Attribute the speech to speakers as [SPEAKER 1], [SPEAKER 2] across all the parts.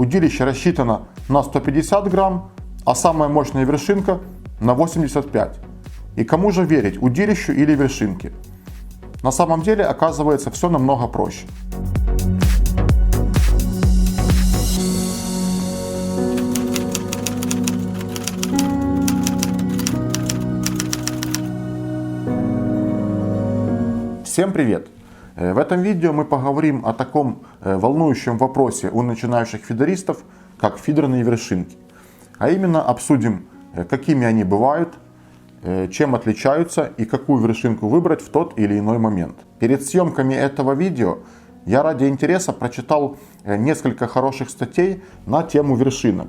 [SPEAKER 1] удилище рассчитано на 150 грамм, а самая мощная вершинка на 85. И кому же верить, удилищу или вершинке? На самом деле оказывается все намного проще. Всем привет! В этом видео мы поговорим о таком волнующем вопросе у начинающих фидеристов, как фидерные вершинки. А именно обсудим, какими они бывают, чем отличаются и какую вершинку выбрать в тот или иной момент. Перед съемками этого видео я ради интереса прочитал несколько хороших статей на тему вершинок.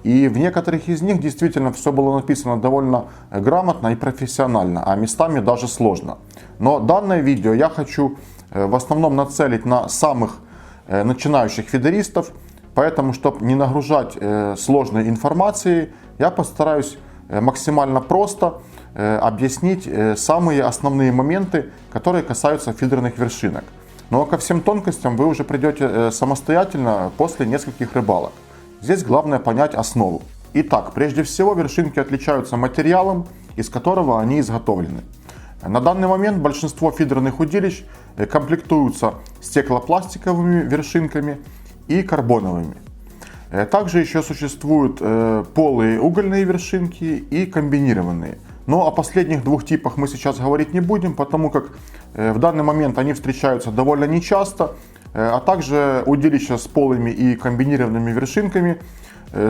[SPEAKER 1] И в некоторых из них действительно все было написано довольно грамотно и профессионально, а местами даже сложно. Но данное видео я хочу в основном нацелить на самых начинающих фидеристов, поэтому, чтобы не нагружать сложной информацией, я постараюсь максимально просто объяснить самые основные моменты, которые касаются фидерных вершинок. Но ко всем тонкостям вы уже придете самостоятельно после нескольких рыбалок. Здесь главное понять основу. Итак, прежде всего вершинки отличаются материалом, из которого они изготовлены. На данный момент большинство фидерных удилищ комплектуются стеклопластиковыми вершинками и карбоновыми. Также еще существуют полые угольные вершинки и комбинированные. Но о последних двух типах мы сейчас говорить не будем, потому как в данный момент они встречаются довольно нечасто, а также удилища с полыми и комбинированными вершинками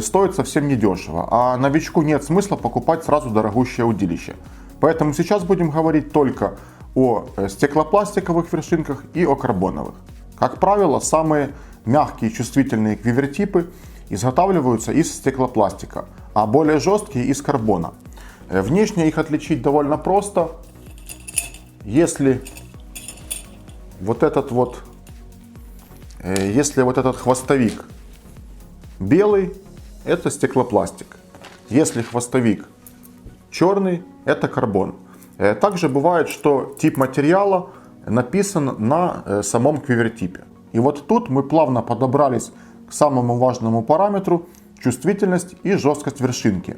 [SPEAKER 1] стоят совсем недешево, а новичку нет смысла покупать сразу дорогущее удилище. Поэтому сейчас будем говорить только о стеклопластиковых вершинках и о карбоновых. Как правило, самые мягкие и чувствительные квивертипы изготавливаются из стеклопластика, а более жесткие из карбона. Внешне их отличить довольно просто. Если вот этот хвостовик белый, это стеклопластик. Если хвостовик черный, это карбон. Также бывает, что тип материала написан на самом квивертипе. И вот тут мы плавно подобрались к самому важному параметру — чувствительность и жесткость вершинки.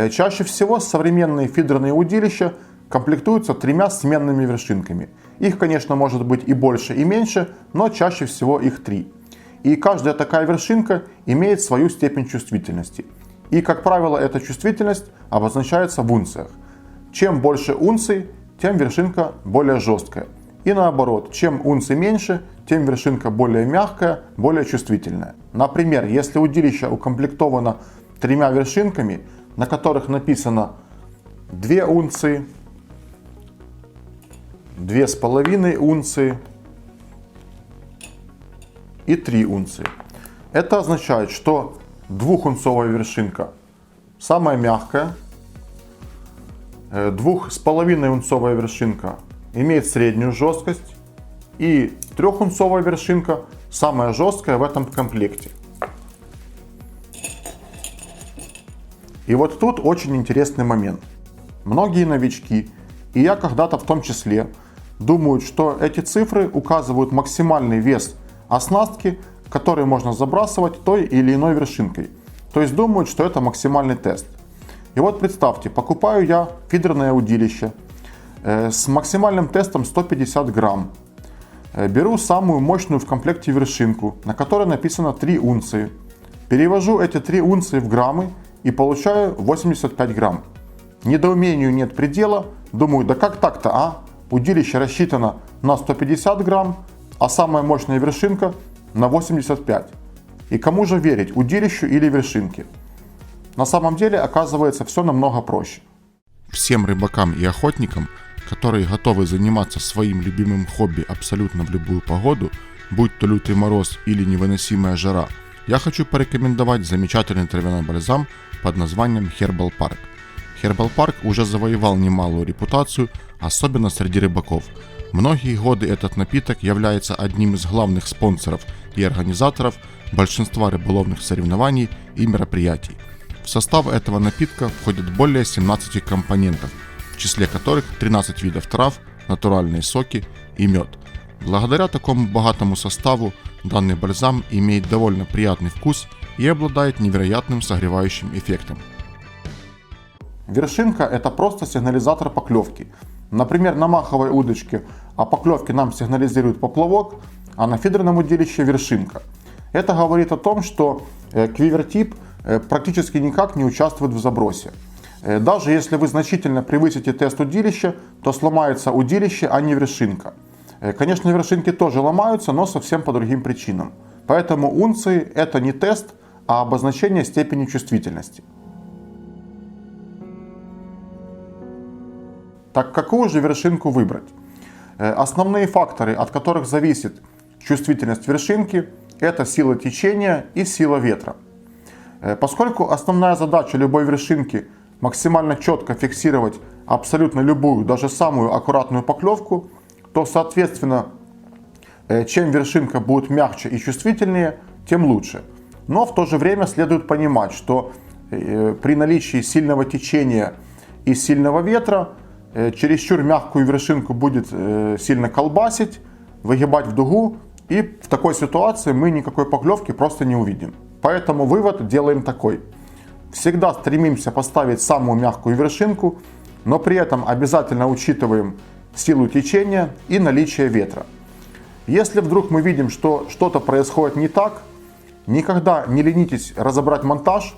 [SPEAKER 1] Чаще всего современные фидерные удилища комплектуются тремя сменными вершинками. Их, конечно, может быть и больше, и меньше, но чаще всего их три. И каждая такая вершинка имеет свою степень чувствительности. И, как правило, эта чувствительность обозначается в унциях. Чем больше унций, тем вершинка более жесткая. И наоборот, чем унций меньше, тем вершинка более мягкая, более чувствительная. Например, если удилище укомплектовано тремя вершинками, на которых написано 2 унции, 2,5 унции и 3 унции. Это означает, что 2-унцовая вершинка самая мягкая, 2,5-унцовая вершинка имеет среднюю жесткость и 3-унцовая вершинка самая жесткая в этом комплекте. И вот тут очень интересный момент. Многие новички, и я когда-то в том числе, думают, что эти цифры указывают максимальный вес оснастки, который можно забрасывать той или иной вершинкой. То есть думают, что это максимальный тест. И вот представьте, покупаю я фидерное удилище с максимальным тестом 150 грамм. Беру самую мощную в комплекте вершинку, на которой написано 3 унции. Перевожу эти 3 унции в граммы и получаю 85 грамм. Недоумению нет предела. Думаю, да как так-то, а? Удилище рассчитано на 150 грамм, а самая мощная вершинка на 85. И кому же верить, удилищу или вершинке? На самом деле оказывается все намного проще.
[SPEAKER 2] Всем рыбакам и охотникам, которые готовы заниматься своим любимым хобби абсолютно в любую погоду, будь то лютый мороз или невыносимая жара, я хочу порекомендовать замечательный травяной бальзам под названием Herbal Park. Herbal Park уже завоевал немалую репутацию, особенно среди рыбаков. Многие годы этот напиток является одним из главных спонсоров и организаторов большинства рыболовных соревнований и мероприятий. В состав этого напитка входит более 17 компонентов, в числе которых 13 видов трав, натуральные соки и мед. Благодаря такому богатому составу данный бальзам имеет довольно приятный вкус и обладает невероятным согревающим эффектом.
[SPEAKER 1] Вершинка – это просто сигнализатор поклевки. Например, на маховой удочке о поклевке нам сигнализирует поплавок, а на фидерном удилище вершинка. Это говорит о том, что квивертип практически никак не участвует в забросе. Даже если вы значительно превысите тест удилища, то сломается удилище, а не вершинка. Конечно, вершинки тоже ломаются, но совсем по другим причинам. Поэтому унции – это не тест, а обозначение степени чувствительности. Так какую же вершинку выбрать? Основные факторы, от которых зависит чувствительность вершинки, это сила течения и сила ветра. Поскольку основная задача любой вершинки максимально четко фиксировать абсолютно любую, даже самую аккуратную поклевку, то, соответственно, чем вершинка будет мягче и чувствительнее, тем лучше. Но в то же время следует понимать, что при наличии сильного течения и сильного ветра чересчур мягкую вершинку будет сильно колбасить, выгибать в дугу, и в такой ситуации мы никакой поклевки просто не увидим. Поэтому вывод делаем такой. Всегда стремимся поставить самую мягкую вершинку, но при этом обязательно учитываем силу течения и наличие ветра. Если вдруг мы видим, что что-то происходит не так, никогда не ленитесь разобрать монтаж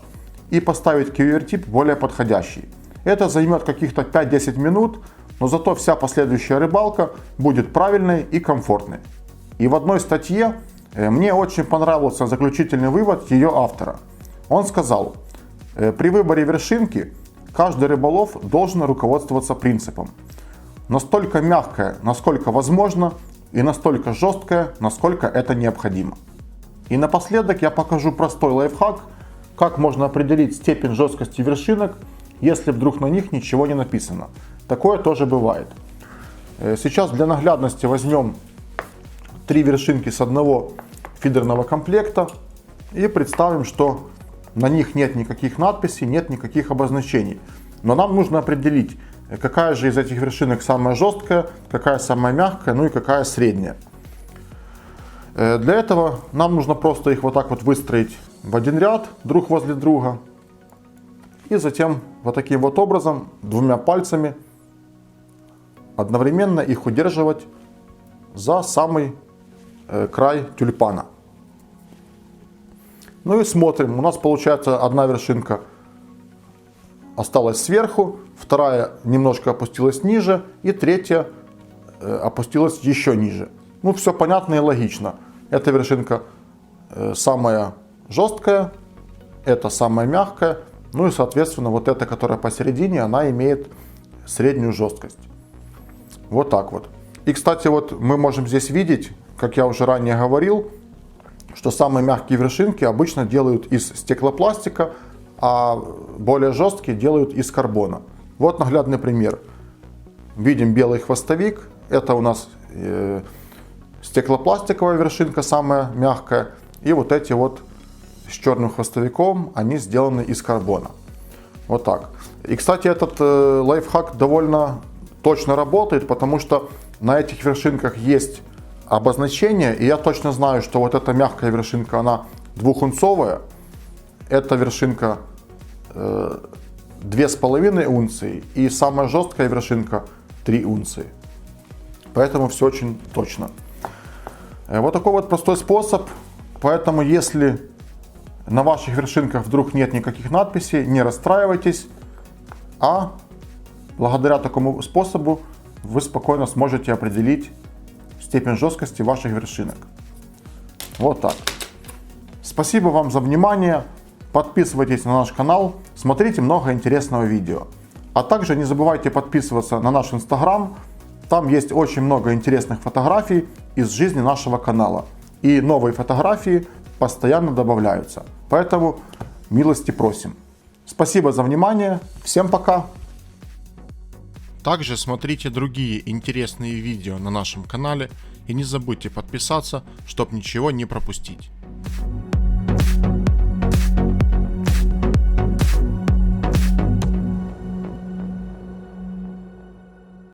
[SPEAKER 1] и поставить квивертип более подходящий. Это займет каких-то 5-10 минут, но зато вся последующая рыбалка будет правильной и комфортной. И в одной статье мне очень понравился заключительный вывод ее автора. Он сказал: при выборе вершинки каждый рыболов должен руководствоваться принципом: настолько мягкая, насколько возможно, и настолько жесткая, насколько это необходимо. И напоследок я покажу простой лайфхак, как можно определить степень жесткости вершинок, если вдруг на них ничего не написано. Такое тоже бывает. Сейчас для наглядности возьмем 3 вершинки с одного фидерного комплекта и представим, что на них нет никаких надписей, нет никаких обозначений. Но нам нужно определить, какая же из этих вершинок самая жесткая, какая самая мягкая, ну и какая средняя. Для этого нам нужно просто их вот так вот выстроить в один ряд, друг возле друга. И затем вот таким вот образом, 2 пальцами, одновременно их удерживать за самый край тюльпана. Ну и смотрим, у нас получается одна вершинка осталась сверху, вторая немножко опустилась ниже и третья опустилась еще ниже. Ну все понятно и логично. Эта вершинка самая жесткая, это самая мягкая, ну и соответственно вот эта, которая посередине, она имеет среднюю жесткость. Вот так вот. И кстати, вот мы можем здесь видеть, как я уже ранее говорил, что самые мягкие вершинки обычно делают из стеклопластика, а более жесткие делают из карбона. Вот наглядный пример. Видим белый хвостовик, это у нас стеклопластиковая вершинка, самая мягкая, и вот эти вот с черным хвостовиком, они сделаны из карбона. Вот так. И кстати, этот лайфхак довольно точно работает, потому что на этих вершинках есть обозначение, и я точно знаю, что вот эта мягкая вершинка, она 2-унцовая, эта вершинка 2,5 унции, и самая жесткая вершинка 3 унции. Поэтому все очень точно. Вот такой вот простой способ. Поэтому если на ваших вершинках вдруг нет никаких надписей, не расстраивайтесь, а благодаря такому способу вы спокойно сможете определить степень жесткости ваших вершинок. Вот так. Спасибо вам за внимание. Подписывайтесь на наш канал, смотрите много интересного видео. А также не забывайте подписываться на наш Инстаграм. Там есть очень много интересных фотографий из жизни нашего канала. И новые фотографии постоянно добавляются. Поэтому милости просим. Спасибо за внимание. Всем пока.
[SPEAKER 2] Также смотрите другие интересные видео на нашем канале и не забудьте подписаться, чтобы ничего не пропустить.